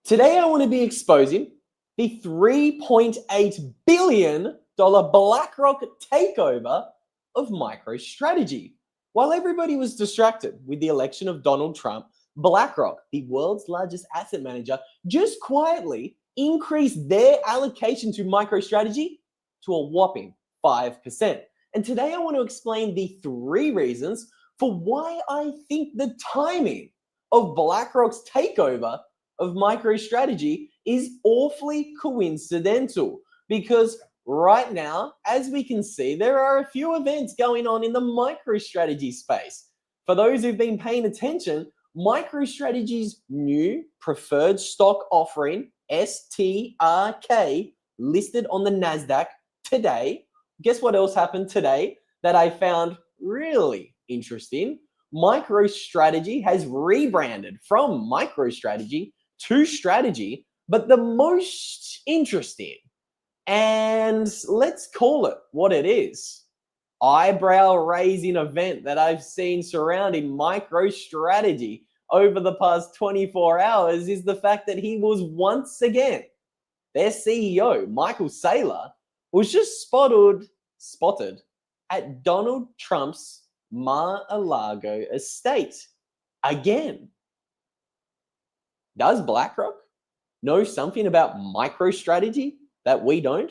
Today, I want to be exposing the $3.8 billion BlackRock takeover of MicroStrategy. While everybody was distracted with the election of Donald Trump, BlackRock, the world's largest asset manager, just quietly increased their allocation to MicroStrategy to a whopping 5%. And today I want to explain the 3 reasons for why I think the timing of BlackRock's takeover of MicroStrategy is awfully coincidental, because right now, as we can see, there are a few events going on in the MicroStrategy space. For those who've been paying attention, MicroStrategy's new preferred stock offering, STRK, listed on the NASDAQ today. Guess what else happened today that I found really interesting? MicroStrategy has rebranded from MicroStrategy to Strategy, but the most interesting, and let's call it what it is, eyebrow-raising event that I've seen surrounding MicroStrategy over the past 24 hours is the fact that he was once again, their CEO, Michael Saylor, was just spotted at Donald Trump's Mar-a-Lago estate again. Does BlackRock know something about MicroStrategy that we don't?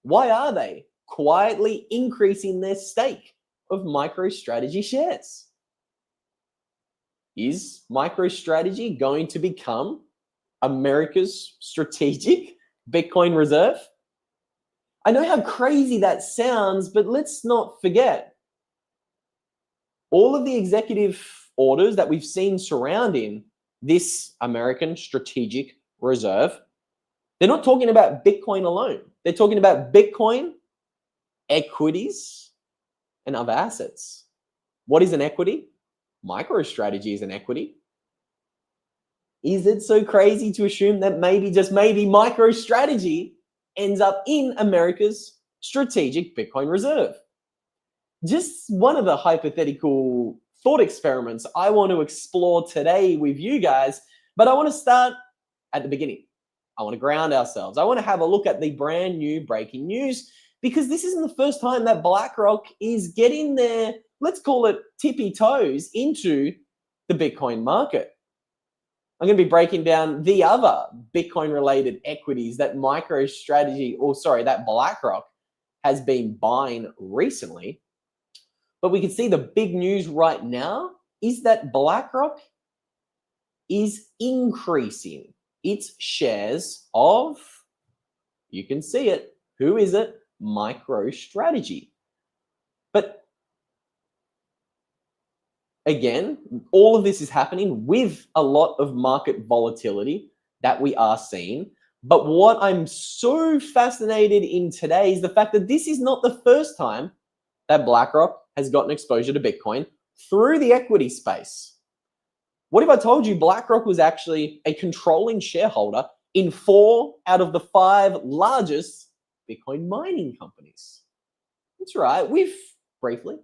Why are they quietly increasing their stake of MicroStrategy shares? Is MicroStrategy going to become America's strategic Bitcoin reserve? I know how crazy that sounds, but let's not forget all of the executive orders that we've seen surrounding this American strategic reserve. They're not talking about Bitcoin alone. They're talking about Bitcoin, equities, and other assets. What is an equity? MicroStrategy is an equity. Is it so crazy to assume that maybe, just maybe, MicroStrategy ends up in America's strategic Bitcoin reserve? Just one of the hypothetical thought experiments I want to explore today with you guys, but I want to start at the beginning. I want to ground ourselves. I want to have a look at the brand new breaking news, because this isn't the first time that BlackRock is getting their, let's call it, tippy toes into the Bitcoin market. I'm going to be breaking down the other Bitcoin related equities that that BlackRock has been buying recently. But we can see the big news right now is that BlackRock is increasing its shares of, you can see it, who is it? MicroStrategy. But again, all of this is happening with a lot of market volatility that we are seeing. But what I'm so fascinated in today is the fact that this is not the first time that BlackRock has gotten exposure to Bitcoin through the equity space. What if I told you BlackRock was actually a controlling shareholder in 4 out of the 5 largest Bitcoin mining companies? That's right. We've briefly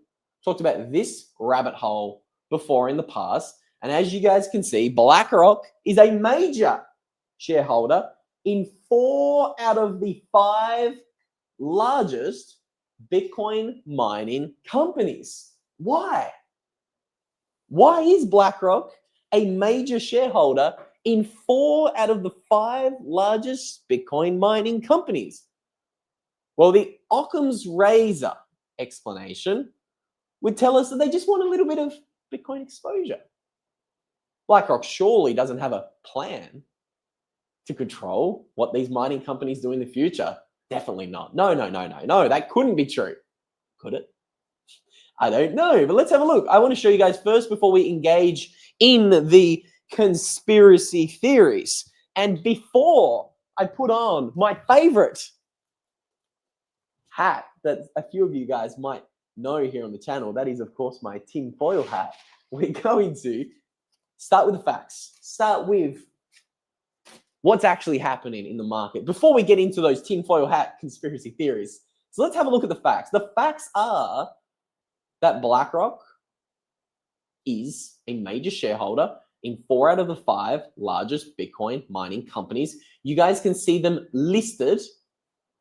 talked about this rabbit hole before in the past. And as you guys can see, BlackRock is a major shareholder in 4 out of the 5 largest Bitcoin mining companies. Why? Why is BlackRock a major shareholder in 4 out of the 5 largest Bitcoin mining companies? Well, the Occam's razor explanation would tell us that they just want a little bit of Bitcoin exposure. BlackRock surely doesn't have a plan to control what these mining companies do in the future. Definitely not. No, that couldn't be true. Could it? I don't know, but let's have a look. I want to show you guys first before we engage in the conspiracy theories. And before I put on my favorite hat that a few of you guys might know here on the channel, that is, of course, my tinfoil hat, we're going to start with the facts. Start with what's actually happening in the market before we get into those tinfoil hat conspiracy theories. So let's have a look at the facts. The facts are that BlackRock is a major shareholder in 4 out of the 5 largest Bitcoin mining companies. You guys can see them listed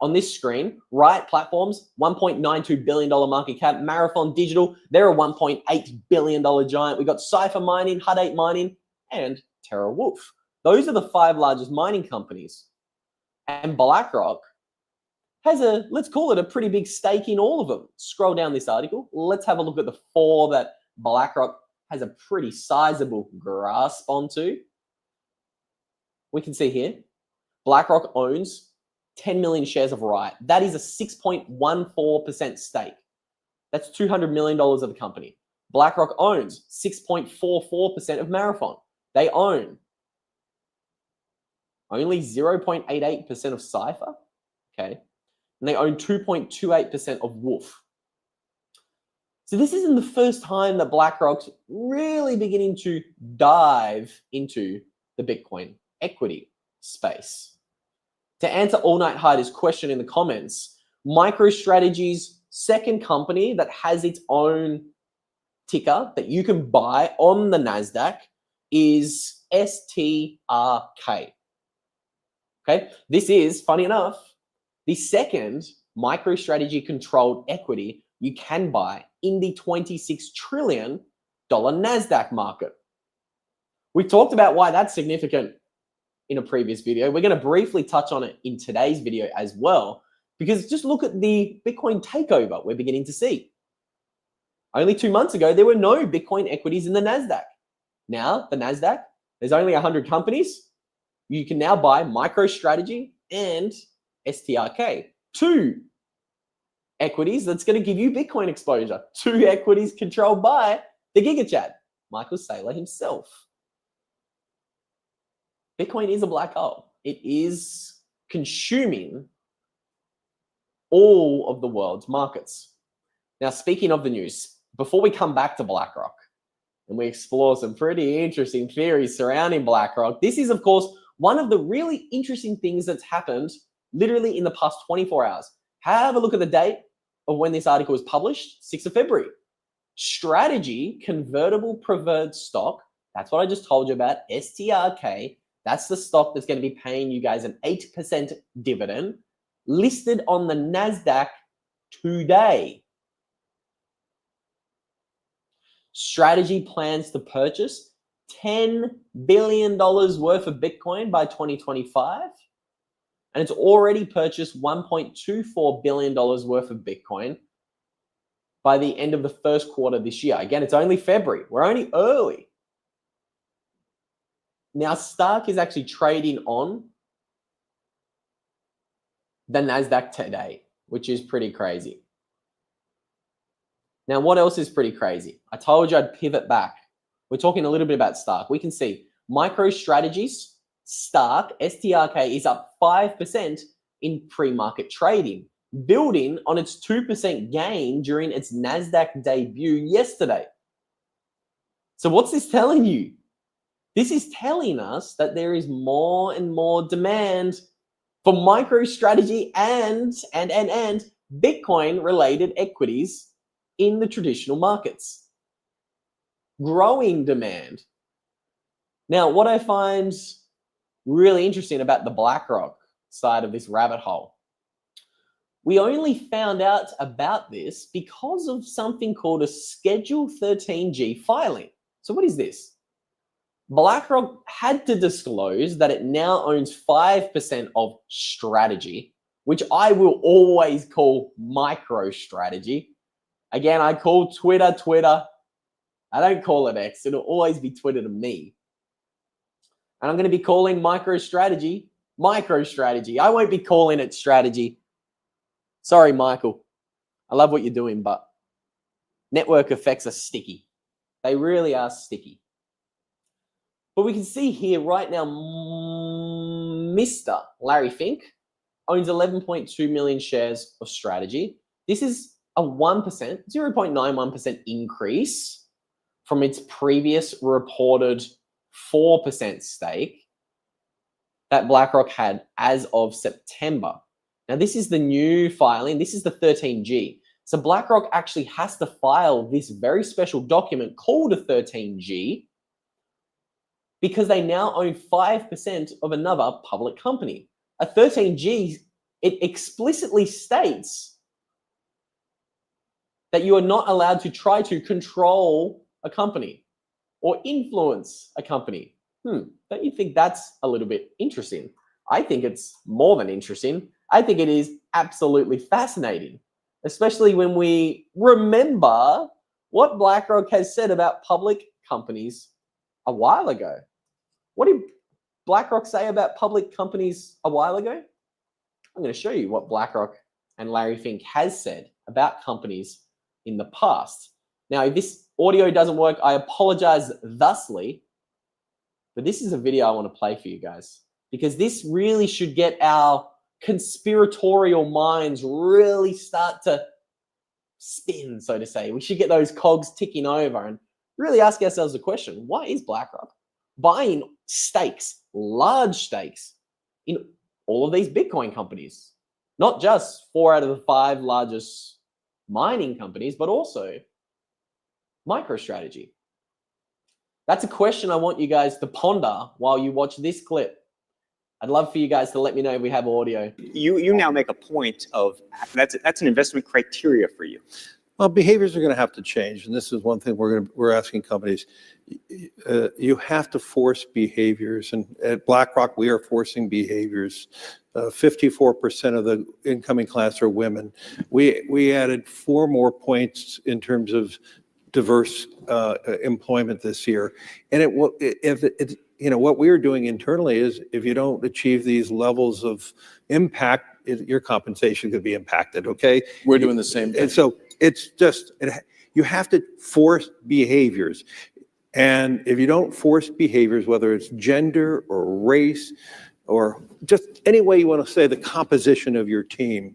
on this screen, right? Platforms, $1.92 billion market cap. Marathon Digital, they're a $1.8 billion giant. We got Cypher Mining, Hut 8 Mining, and TerraWolf. Those are the 5 largest mining companies. And BlackRock has a, let's call it a pretty big stake in all of them. Scroll down this article. Let's have a look at the 4 that BlackRock has a pretty sizable grasp onto. We can see here, BlackRock owns 10 million shares of Riot. That is a 6.14% stake. That's $200 million of the company. BlackRock owns 6.44% of Marathon. They own only 0.88% of Cypher, okay? And they own 2.28% of Wolf. So this isn't the first time that BlackRock's really beginning to dive into the Bitcoin equity space. To answer All Night Hider's question in the comments, MicroStrategy's second company that has its own ticker that you can buy on the NASDAQ is STRK. Okay, this is, funny enough, the second MicroStrategy controlled equity you can buy in the $26 trillion NASDAQ market. We talked about why that's significant in a previous video. We're going to briefly touch on it in today's video as well, because just look at the Bitcoin takeover we're beginning to see. Only 2 months ago, there were no Bitcoin equities in the NASDAQ. Now, the NASDAQ, there's only 100 companies. You can now buy MicroStrategy and STRK, 2 equities that's going to give you Bitcoin exposure. 2 equities controlled by the Giga Chad, Michael Saylor himself. Bitcoin is a black hole. It is consuming all of the world's markets. Now, speaking of the news, before we come back to BlackRock and we explore some pretty interesting theories surrounding BlackRock, this is, of course, one of the really interesting things that's happened literally in the past 24 hours. Have a look at the date of when this article was published, 6th of February. Strategy convertible preferred stock, that's what I just told you about, STRK. That's the stock that's going to be paying you guys an 8% dividend, listed on the NASDAQ today. Strategy plans to purchase $10 billion worth of Bitcoin by 2025. And it's already purchased $1.24 billion worth of Bitcoin by the end of the first quarter this year. Again, it's only February. We're only early. Now, Stark is actually trading on the NASDAQ today, which is pretty crazy. Now, what else is pretty crazy? I told you I'd pivot back. We're talking a little bit about Stark. We can see MicroStrategy's Stark, STRK, is up 5% in pre-market trading, building on its 2% gain during its NASDAQ debut yesterday. So what's this telling you? This is telling us that there is more and more demand for MicroStrategy and Bitcoin-related equities in the traditional markets. Growing demand. Now, what I find really interesting about the BlackRock side of this rabbit hole, we only found out about this because of something called a Schedule 13G filing. So what is this? BlackRock had to disclose that it now owns 5% of Strategy, which I will always call MicroStrategy. Again, I call Twitter, Twitter. I don't call it X. It'll always be Twitter to me. And I'm going to be calling MicroStrategy MicroStrategy. I won't be calling it strategy. Sorry, Michael. I love what you're doing, but network effects are sticky. They really are sticky. But we can see here right now, Mr. Larry Fink owns 11.2 million shares of Strategy. This is a 1%, 0.91% increase from its previous reported 4% stake that BlackRock had as of September. Now, this is the new filing. This is the 13G. So BlackRock actually has to file this very special document called a 13G because they now own 5% of another public company. A 13G, it explicitly states that you are not allowed to try to control a company or influence a company. Don't you think that's a little bit interesting? I think it's more than interesting. I think it is absolutely fascinating, especially when we remember what BlackRock has said about public companies a while ago. What did BlackRock say about public companies a while ago? I'm going to show you what BlackRock and Larry Fink has said about companies in the past. Now, if this audio doesn't work, I apologize thusly, but this is a video I want to play for you guys, because this really should get our conspiratorial minds really start to spin, so to say. We should get those cogs ticking over and really ask ourselves the question, why is BlackRock buying stakes, large stakes, in all of these Bitcoin companies? Not just 4 out of the 5 largest mining companies, but also MicroStrategy. That's a question I want you guys to ponder while you watch this clip. I'd love for you guys to let me know if we have audio. You now make a point of that's an investment criteria for you. Well, behaviors are going to have to change, and this is one thing we're asking companies. You have to force behaviors, and at BlackRock we are forcing behaviors. 54% of the incoming class are women. We added 4 more points in terms of diverse employment this year, and what we're doing internally is, if you don't achieve these levels of impact, your compensation could be impacted. Okay, we're doing the same thing. And so it's just you have to force behaviors, and if you don't force behaviors, whether it's gender or race or just any way you want to say the composition of your team,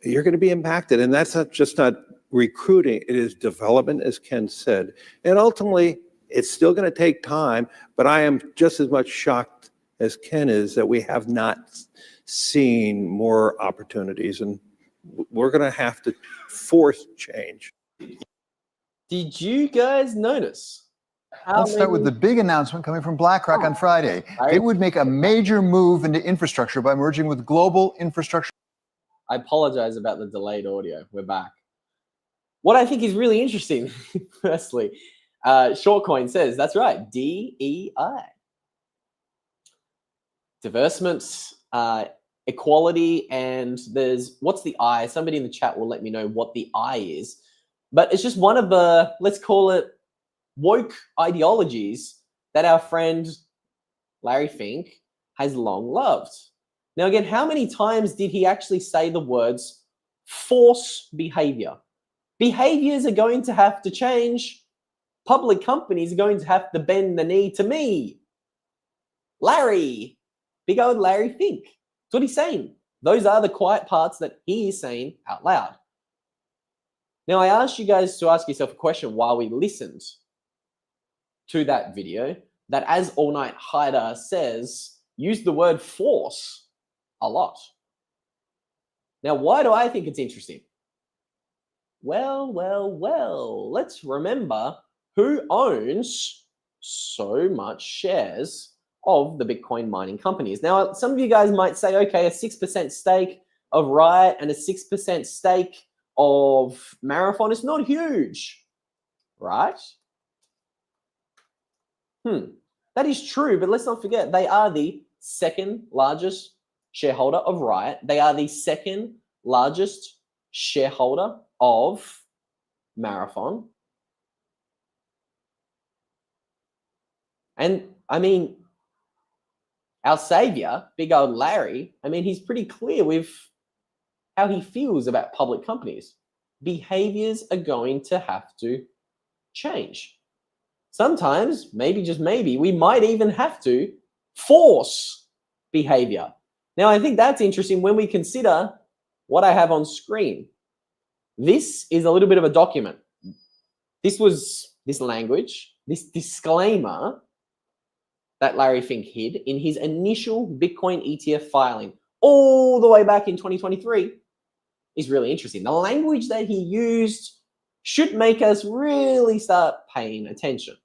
you're going to be impacted. And that's not recruiting, it is development, as Ken said. And ultimately, it's still going to take time, but I am just as much shocked as Ken is that we have not seen more opportunities, and we're going to have to force change. Did you guys notice? Let's start with the big announcement coming from BlackRock on Friday. They would make a major move into infrastructure by merging with global infrastructure. I apologize about the delayed audio. We're back. What I think is really interesting, firstly, Shortcoin says, that's right, DEI. Diversement, equality, and there's, what's the I? Somebody in the chat will let me know what the I is. But it's just one of the, let's call it, woke ideologies that our friend Larry Fink has long loved. Now, again, how many times did he actually say the words force behavior? Behaviors are going to have to change. Public companies are going to have to bend the knee to me. Larry, big old Larry Fink. That's what he's saying. Those are the quiet parts that he is saying out loud. Now, I asked you guys to ask yourself a question while we listened to that video, that as All Night Hider says, use the word force a lot. Now, why do I think it's interesting? Well, let's remember who owns so much shares of the Bitcoin mining companies. Now, some of you guys might say, okay, a 6% stake of Riot and a 6% stake of Marathon is not huge, right? That is true, but let's not forget, they are the second largest shareholder of Riot. They are the second largest shareholder of Marathon. And I mean, our savior, big old Larry, I mean, he's pretty clear with how he feels about public companies. Behaviors are going to have to change. Sometimes, maybe just maybe, we might even have to force behavior. Now, I think that's interesting when we consider what I have on screen. This is a little bit of a document. This was this language, this disclaimer that Larry Fink hid in his initial Bitcoin ETF filing all the way back in 2023 is really interesting. The language that he used should make us really start paying attention.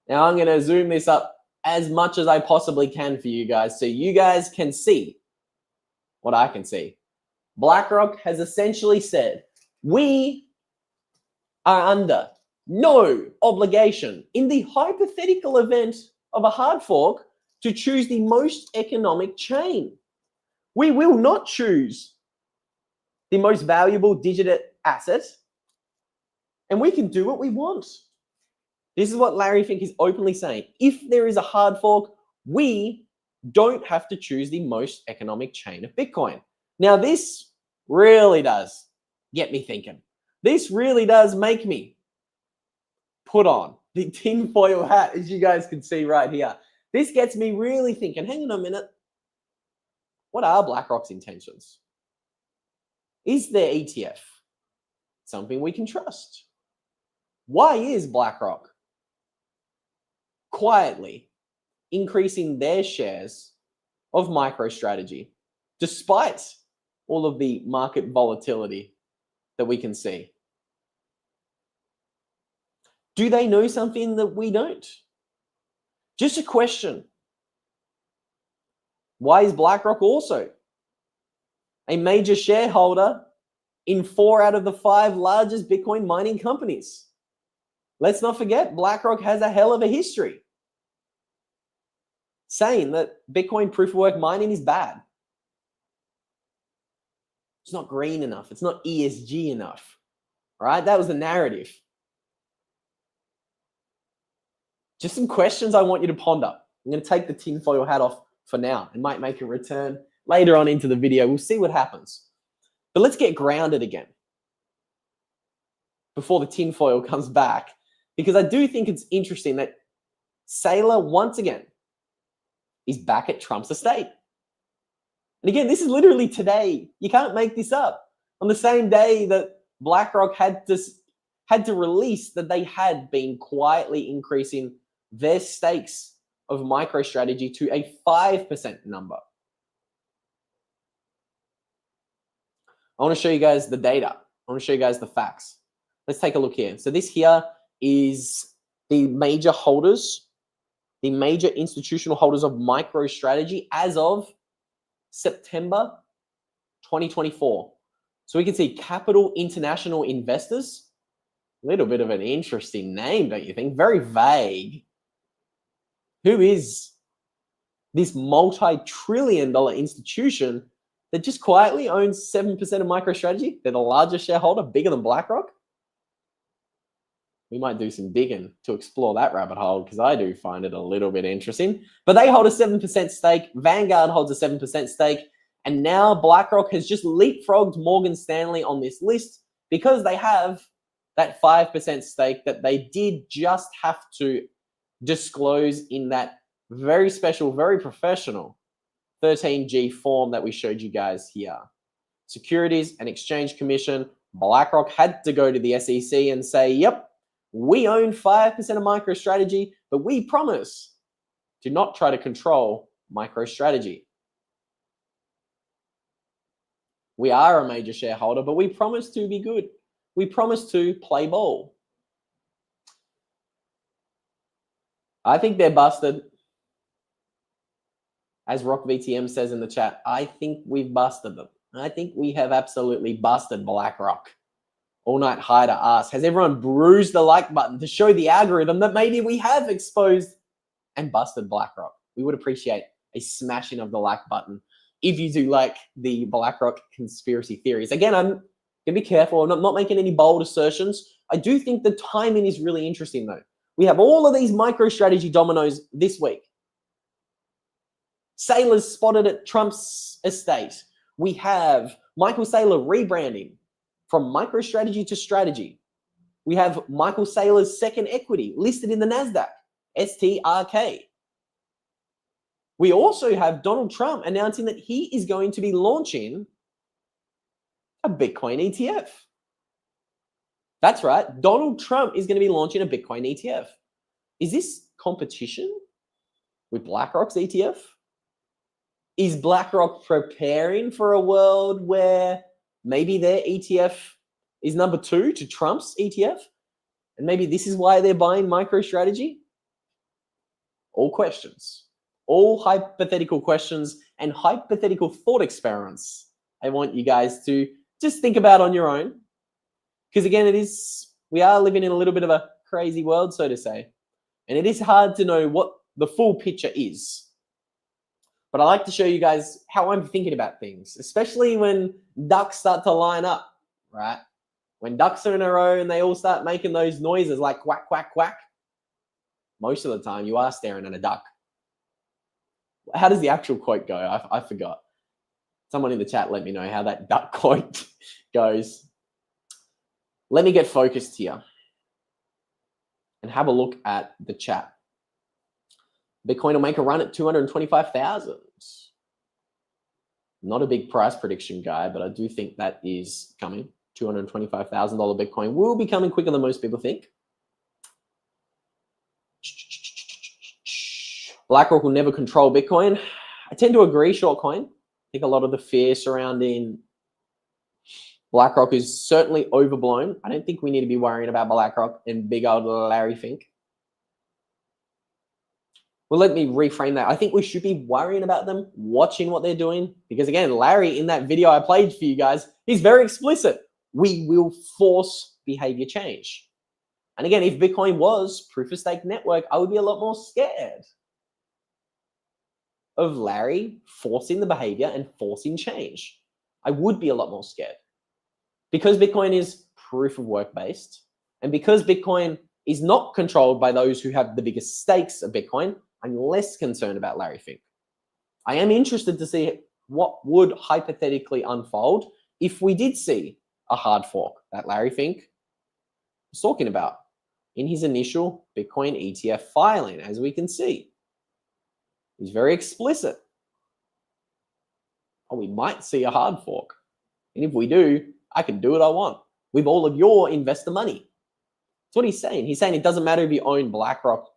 Now I'm going to zoom this up as much as I possibly can for you guys so you guys can see what I can see. BlackRock has essentially said, we are under no obligation in the hypothetical event of a hard fork to choose the most economic chain. We will not choose the most valuable digital asset, and we can do what we want. This is what Larry Fink is openly saying. If there is a hard fork, we don't have to choose the most economic chain of Bitcoin. Now, this really does get me thinking. This really does make me put on the tinfoil hat, as you guys can see right here. This gets me really thinking, hang on a minute. What are BlackRock's intentions? Is their ETF something we can trust? Why is BlackRock quietly increasing their shares of MicroStrategy despite all of the market volatility that we can see? Do they know something that we don't? Just a question. Why is BlackRock also a major shareholder in 4 out of the 5 largest Bitcoin mining companies? Let's not forget, BlackRock has a hell of a history saying that Bitcoin proof of work mining is bad. It's not green enough. It's not ESG enough. All right, that was the narrative. Just some questions I want you to ponder. I'm going to take the tinfoil hat off for now and might make a return later on into the video. We'll see what happens. But let's get grounded again before the tinfoil comes back, because I do think it's interesting that Saylor, once again, is back at Trump's estate. And again, this is literally today. You can't make this up. On the same day that BlackRock had to release that they had been quietly increasing their stakes of MicroStrategy to a 5% number. I want to show you guys the data. I want to show you guys the facts. Let's take a look here. So this here is the major holders, the major institutional holders of MicroStrategy as of September 2024. So we can see Capital International Investors. A little bit of an interesting name, don't you think? Very vague. Who is this multi-trillion-dollar institution that just quietly owns 7% of MicroStrategy? They're the largest shareholder, bigger than BlackRock. We might do some digging to explore that rabbit hole, because I do find it a little bit interesting. But they hold a 7% stake. Vanguard holds a 7% stake. And now BlackRock has just leapfrogged Morgan Stanley on this list because they have that 5% stake that they did just have to disclose in that very special, very professional 13G form that we showed you guys here. Securities and Exchange Commission, BlackRock had to go to the SEC and say, yep, we own 5% of MicroStrategy, but we promise to not try to control MicroStrategy. We are a major shareholder, but we promise to be good. We promise to play ball. I think they're busted. As Rock VTM says in the chat, I think we've busted them. I think we have absolutely busted BlackRock. All night high to ask, has everyone bruised the like button to show the algorithm that maybe we have exposed and busted BlackRock? We would appreciate a smashing of the like button if you do like the BlackRock conspiracy theories. Again, I'm going to be careful. I'm not making any bold assertions. I do think the timing is really interesting, though. We have all of these MicroStrategy dominoes this week. Saylor's spotted at Trump's estate. We have Michael Saylor rebranding from MicroStrategy to Strategy. We have Michael Saylor's second equity listed in the NASDAQ, STRK. We also have Donald Trump announcing that he is going to be launching a Bitcoin ETF. That's right. Donald Trump is going to be launching a Bitcoin ETF. Is this competition with BlackRock's ETF? Is BlackRock preparing for a world where maybe their ETF is number 2 to Trump's ETF? And maybe this is why they're buying MicroStrategy? all questions, all hypothetical questions and hypothetical thought experiments I want you guys to just think about on your own. Because again, we are living in a little bit of a crazy world, so to say. And it is hard to know what the full picture is. But I like to show you guys how I'm thinking about things, especially when ducks start to line up, right? When ducks are in a row and they all start making those noises like quack, quack, quack, most of the time you are staring at a duck. How does the actual quote go? I forgot. Someone in the chat let me know how that duck quote goes. Let me get focused here and have a look at the chat. Bitcoin will make a run at 225,000. Not a big price prediction guy, but I do think that is coming. $225,000 Bitcoin will be coming quicker than most people think. BlackRock will never control Bitcoin. I tend to agree, shortcoin. I think a lot of the fear surrounding BlackRock is certainly overblown. I don't think we need to be worrying about BlackRock and big old Larry Fink. Well, let me reframe that. I think we should be worrying about them, watching what they're doing. Because again, Larry, in that video I played for you guys, he's very explicit. We will force behavior change. And again, if Bitcoin was proof of stake network, I would be a lot more scared of Larry forcing the behavior and forcing change. I would be a lot more scared. Because Bitcoin is proof of work based, and because Bitcoin is not controlled by those who have the biggest stakes of Bitcoin, I'm less concerned about Larry Fink. I am interested to see what would hypothetically unfold if we did see a hard fork that Larry Fink was talking about in his initial Bitcoin ETF filing, as we can see. He's very explicit. Oh, we might see a hard fork. And if we do, I can do what I want with all of your investor money. That's what he's saying. He's saying it doesn't matter if you own BlackRock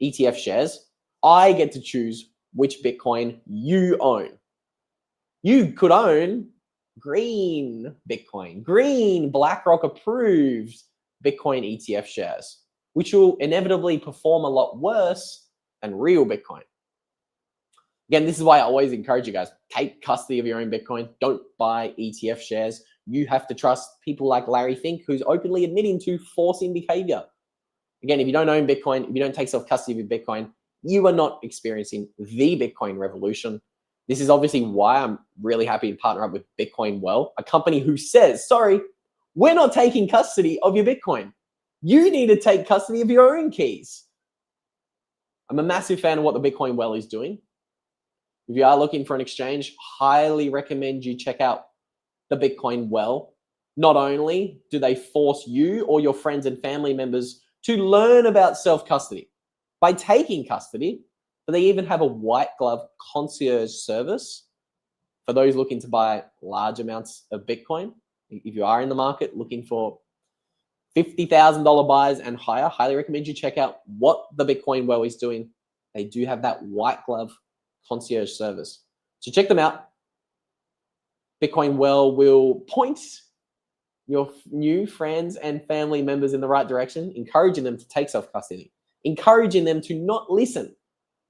ETF shares. I get to choose which Bitcoin you own. You could own green Bitcoin, green BlackRock approved Bitcoin ETF shares, which will inevitably perform a lot worse than real Bitcoin. Again, this is why I always encourage you guys, take custody of your own Bitcoin. Don't buy ETF shares. You have to trust people like Larry Fink, who's openly admitting to forcing behavior. Again, if you don't own Bitcoin, if you don't take self-custody of your Bitcoin, you are not experiencing the Bitcoin revolution. This is obviously why I'm really happy to partner up with Bitcoin Well, a company who says, sorry, we're not taking custody of your Bitcoin. You need to take custody of your own keys. I'm a massive fan of what the Bitcoin Well is doing. If you are looking for an exchange, highly recommend you check out the Bitcoin Well. Not only do they force you or your friends and family members to learn about self-custody by taking custody, but they even have a white glove concierge service for those looking to buy large amounts of Bitcoin. If you are in the market looking for $50,000 buys and higher, highly recommend you check out what the Bitcoin Well is doing. They do have that white glove concierge service. So check them out. Bitcoin Well will point your new friends and family members in the right direction, encouraging them to take self-custody, encouraging them to not listen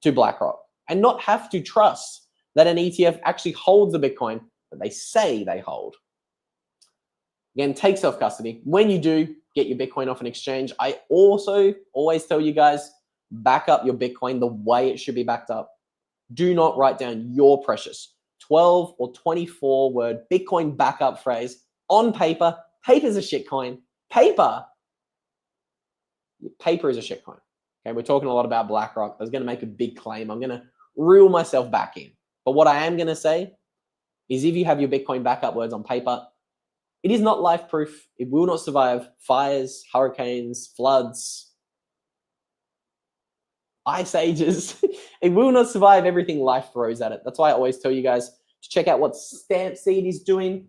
to BlackRock and not have to trust that an ETF actually holds the Bitcoin that they say they hold. Again, take self-custody. When you do get your Bitcoin off an exchange, I also always tell you guys, back up your Bitcoin the way it should be backed up. Do not write down your precious 12 or 24 word Bitcoin backup phrase on paper. Paper's a shitcoin. Paper is a shitcoin. Okay, we're talking a lot about BlackRock. I was going to make a big claim. I'm going to reel myself back in. But what I am going to say is if you have your Bitcoin backup words on paper, it is not life-proof. It will not survive fires, hurricanes, floods, ice ages. It will not survive everything life throws at it. That's why I always tell you guys to check out what Stampseed is doing.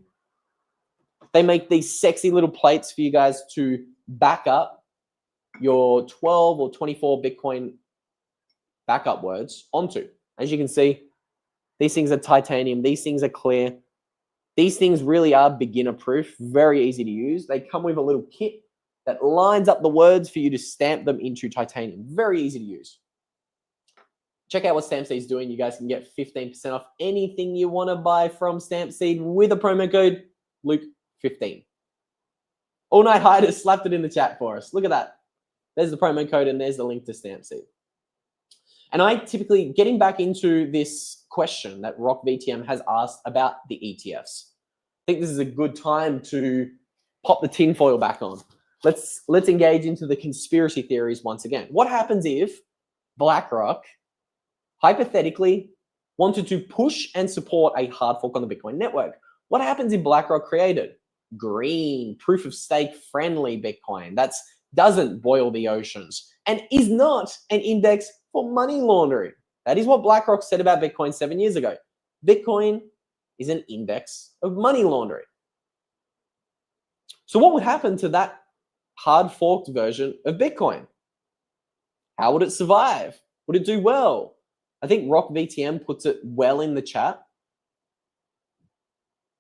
They make these sexy little plates for you guys to back up your 12 or 24 Bitcoin backup words onto. As you can see, these things are titanium. These things are clear. These things really are beginner proof, very easy to use. They come with a little kit that lines up the words for you to stamp them into titanium. Very easy to use. check out what Stampseed's doing. You guys can get 15% off anything you want to buy from Stampseed with a promo code Luke15. All Night Hiders slapped it in the chat for us. Look at that. There's the promo code and there's the link to Stampseed. And I typically, getting back into this question that Rock VTM has asked about the ETFs, I think this is a good time to pop the tinfoil back on. Let's engage into the conspiracy theories once again. What happens if BlackRock hypothetically wanted to push and support a hard fork on the Bitcoin network? What happens if BlackRock created green, proof of stake friendly Bitcoin that doesn't boil the oceans and is not an index for money laundering? That is what BlackRock said about Bitcoin 7 years ago. Bitcoin is an index of money laundering. So what would happen to that hard forked version of Bitcoin? How would it survive? Would it do well? I think Rock VTM puts it well in the chat.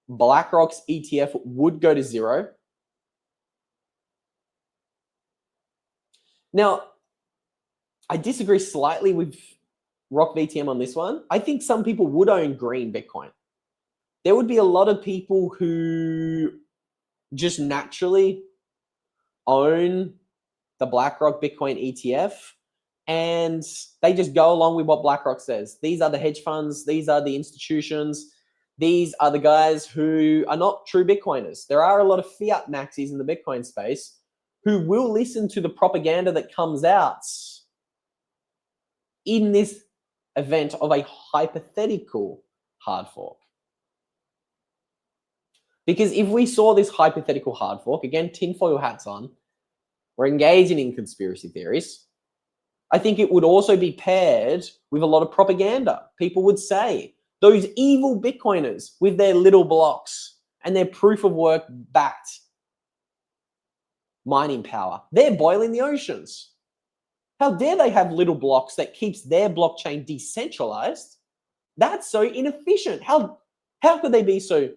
BlackRock's ETF would go to zero. Now, I disagree slightly with Rock VTM on this one. I think some people would own green Bitcoin. There would be a lot of people who just naturally own the BlackRock Bitcoin ETF and they just go along with what BlackRock says. These are the hedge funds. These are the institutions. These are the guys who are not true Bitcoiners. There are a lot of fiat maxis in the Bitcoin space who will listen to the propaganda that comes out in this event of a hypothetical hard fork. Because if we saw this hypothetical hard fork, again, tinfoil hats on, we're engaging in conspiracy theories, I think it would also be paired with a lot of propaganda. People would say, those evil Bitcoiners with their little blocks and their proof of work backed mining power, they're boiling the oceans. How dare they have little blocks that keeps their blockchain decentralized? That's so inefficient. How could they be so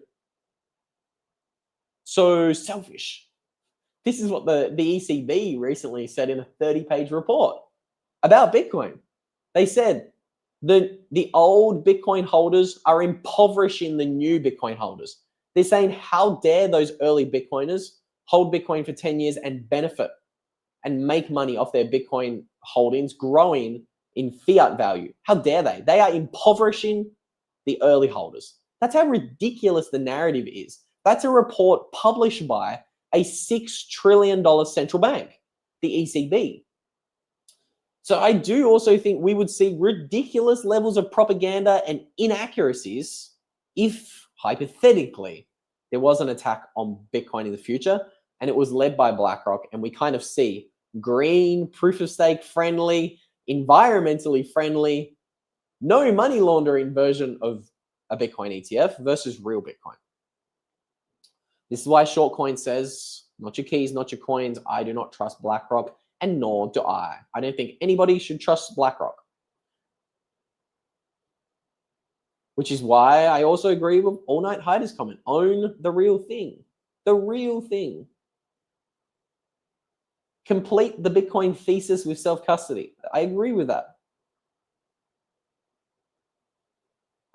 selfish? This is what the ECB recently said in a 30-page report about Bitcoin. They said the old Bitcoin holders are impoverishing the new Bitcoin holders. They're saying, how dare those early Bitcoiners hold Bitcoin for 10 years and benefit and make money off their Bitcoin holdings growing in fiat value? How dare they? They are impoverishing the early holders. That's how ridiculous the narrative is. That's a report published by a $6 trillion central bank, the ECB. So I do also think we would see ridiculous levels of propaganda and inaccuracies if, hypothetically, there was an attack on Bitcoin in the future and it was led by BlackRock, and we kind of see green, proof of stake friendly, environmentally friendly, no money laundering version of a Bitcoin ETF versus real Bitcoin. This is why Shortcoin says, not your keys, not your coins. I do not trust BlackRock, and nor do I. I don't think anybody should trust BlackRock. Which is why I also agree with All Night Hiders' comment. Own the real thing. The real thing. Complete the Bitcoin thesis with self-custody. I agree with that.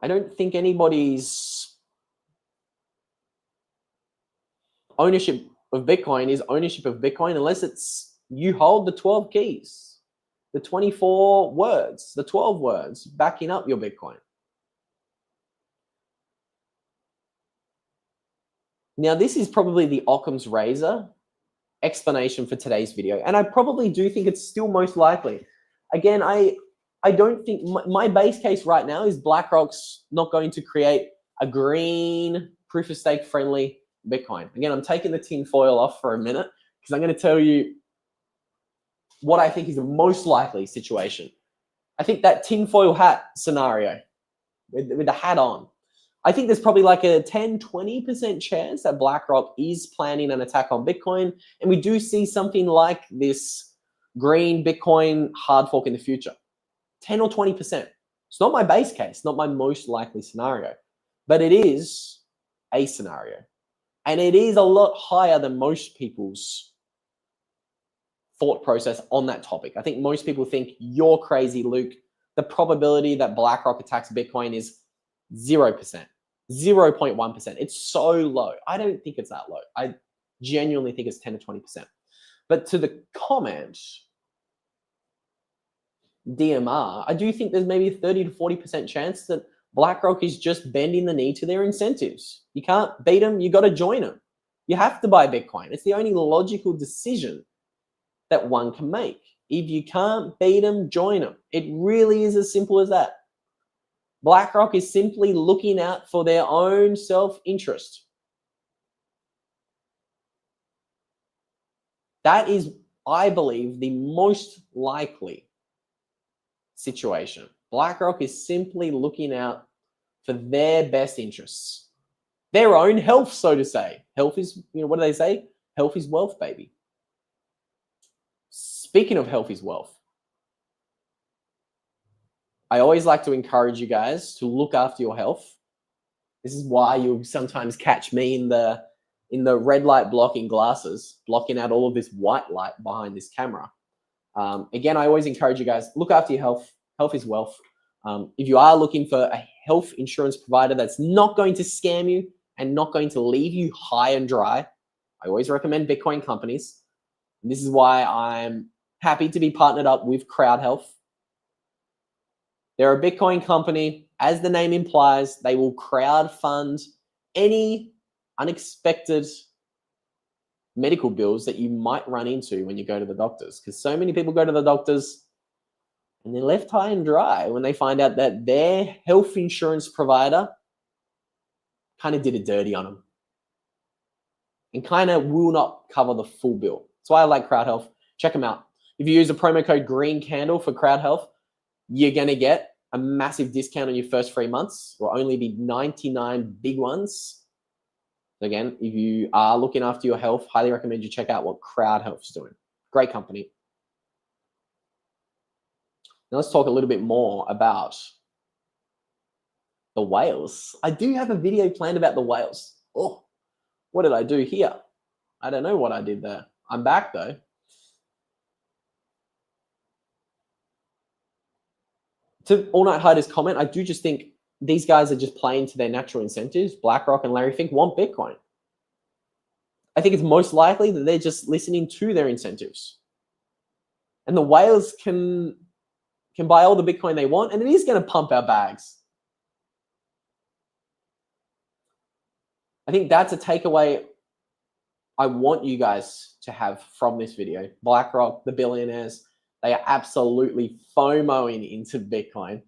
I don't think anybody's ownership of Bitcoin is ownership of Bitcoin unless it's you hold the 12 keys, the 24 words, the 12 words backing up your Bitcoin. Now, this is probably the Occam's razor explanation for today's video, and I probably do think it's still most likely. Again, I don't think my base case right now is BlackRock's not going to create a green proof of stake friendly Bitcoin. Again, I'm taking the tin foil off for a minute because I'm going to tell you what I think is the most likely situation. I think that tinfoil hat scenario with the hat on, I think there's probably like a 10-20% chance that BlackRock is planning an attack on Bitcoin, and we do see something like this green Bitcoin hard fork in the future. 10 or 20%. It's not my base case, not my most likely scenario, but it is a scenario. And it is a lot higher than most people's thought process on that topic. I think most people think you're crazy, Luke. the probability that BlackRock attacks Bitcoin is 0%, 0.1%. It's so low. I don't think it's that low. I genuinely think it's 10 to 20%. But to the comment, DMR, I do think there's maybe 30 to 40% chance that BlackRock is just bending the knee to their incentives. You can't beat them, you got to join them. You have to buy Bitcoin. It's the only logical decision that one can make. If you can't beat them, join them. It really is as simple as that. BlackRock is simply looking out for their own self-interest. That is, I believe, the most likely situation. BlackRock is simply looking out for their best interests, their own health, so to say. Health is, what do they say? Health is wealth, baby. Speaking of health is wealth, I always like to encourage you guys to look after your health. This is why you'll sometimes catch me in the red light blocking glasses, blocking out all of this white light behind this camera. Again, I always encourage you guys, look after your health. Health is wealth. If you are looking for a health insurance provider that's not going to scam you and not going to leave you high and dry, I always recommend Bitcoin companies. And this is why I'm happy to be partnered up with Crowd Health. They're a Bitcoin company. As the name implies, they will crowd fund any unexpected medical bills that you might run into when you go to the doctors. Because so many people go to the doctors and they're left high and dry when they find out that their health insurance provider kind of did a dirty on them and kind of will not cover the full bill. That's why I like Crowd Health. Check them out. If you use the promo code GREENCANDLE for Crowd Health, you're going to get a massive discount on your first 3 months. It will only be 99 big ones. Again, if you are looking after your health, highly recommend you check out what Crowd Health is doing. Great company. Now let's talk a little bit more about the whales. I do have a video planned about the whales. Oh, what did I do here? I don't know what I did there. I'm back though. To All Night Hider's comment, I do just think these guys are just playing to their natural incentives. BlackRock and Larry Fink want Bitcoin. I think it's most likely that they're just listening to their incentives. And the whales can buy all the Bitcoin they want, and it is going to pump our bags. I think that's a takeaway I want you guys to have from this video. BlackRock, the billionaires, they are absolutely FOMOing into Bitcoin.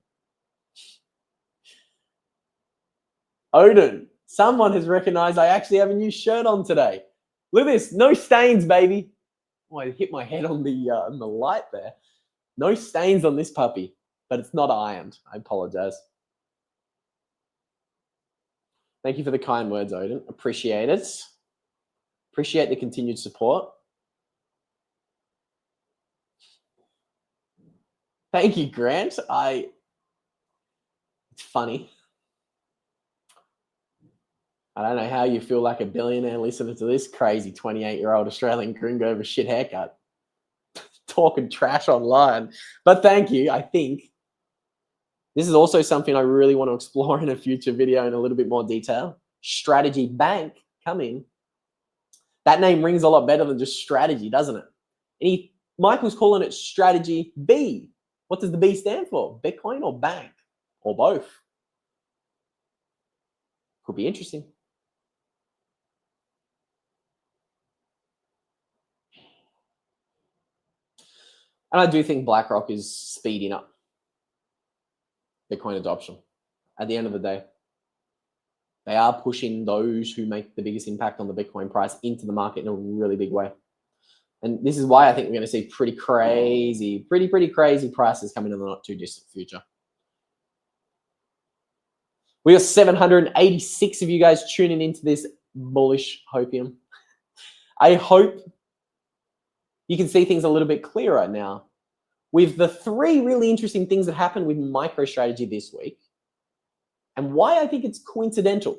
Odin, someone has recognized I actually have a new shirt on today. Look at this, no stains, baby. Oh, I hit my head on the light there. No stains on this puppy, but it's not ironed. I apologize. Thank you for the kind words, Odin. Appreciate it. Appreciate the continued support. Thank you, Grant. It's funny. I don't know how you feel like a billionaire listening to this crazy 28-year-old Australian gringo with a shit haircut talking trash online. But thank you. I think this is also something I really want to explore in a future video in a little bit more detail. Strategy Bank coming. That name rings a lot better than just strategy, doesn't it? And Michael's calling it Strategy B. What does the B stand for? Bitcoin or bank? Or both? Could be interesting. And I do think BlackRock is speeding up Bitcoin adoption. At the end of the day, they are pushing those who make the biggest impact on the Bitcoin price into the market in a really big way. And this is why I think we're going to see pretty crazy prices coming in the not too distant future. We got 786 of you guys tuning into this bullish hopium. I hope you can see things a little bit clearer now with the 3 really interesting things that happened with MicroStrategy this week, and why I think it's coincidental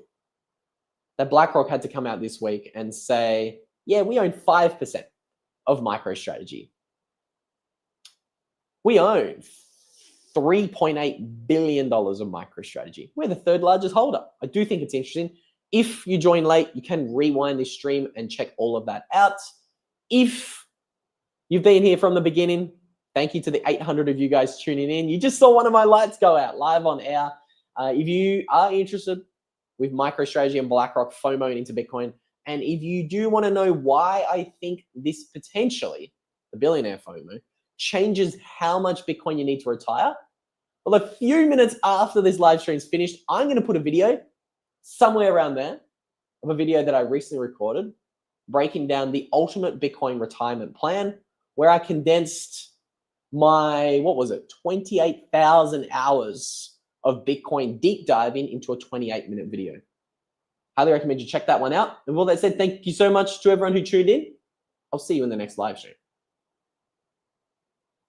that BlackRock had to come out this week and say, yeah, we own 5% of MicroStrategy. We own $3.8 billion of MicroStrategy. We're the third largest holder. I do think it's interesting. If you join late, you can rewind this stream and check all of that out. If you've been here from the beginning, thank you to the 800 of you guys tuning in. You just saw one of my lights go out live on air. If you are interested with MicroStrategy and BlackRock FOMO into Bitcoin, and if you do want to know why I think this potentially, the billionaire FOMO, changes how much Bitcoin you need to retire, well, a few minutes after this live stream is finished, I'm going to put a video somewhere around there of a video that I recently recorded breaking down the ultimate Bitcoin retirement plan, where I condensed my, 28,000 hours of Bitcoin deep diving into a 28-minute video. Highly recommend you check that one out. And with all that said, thank you so much to everyone who tuned in. I'll see you in the next live stream.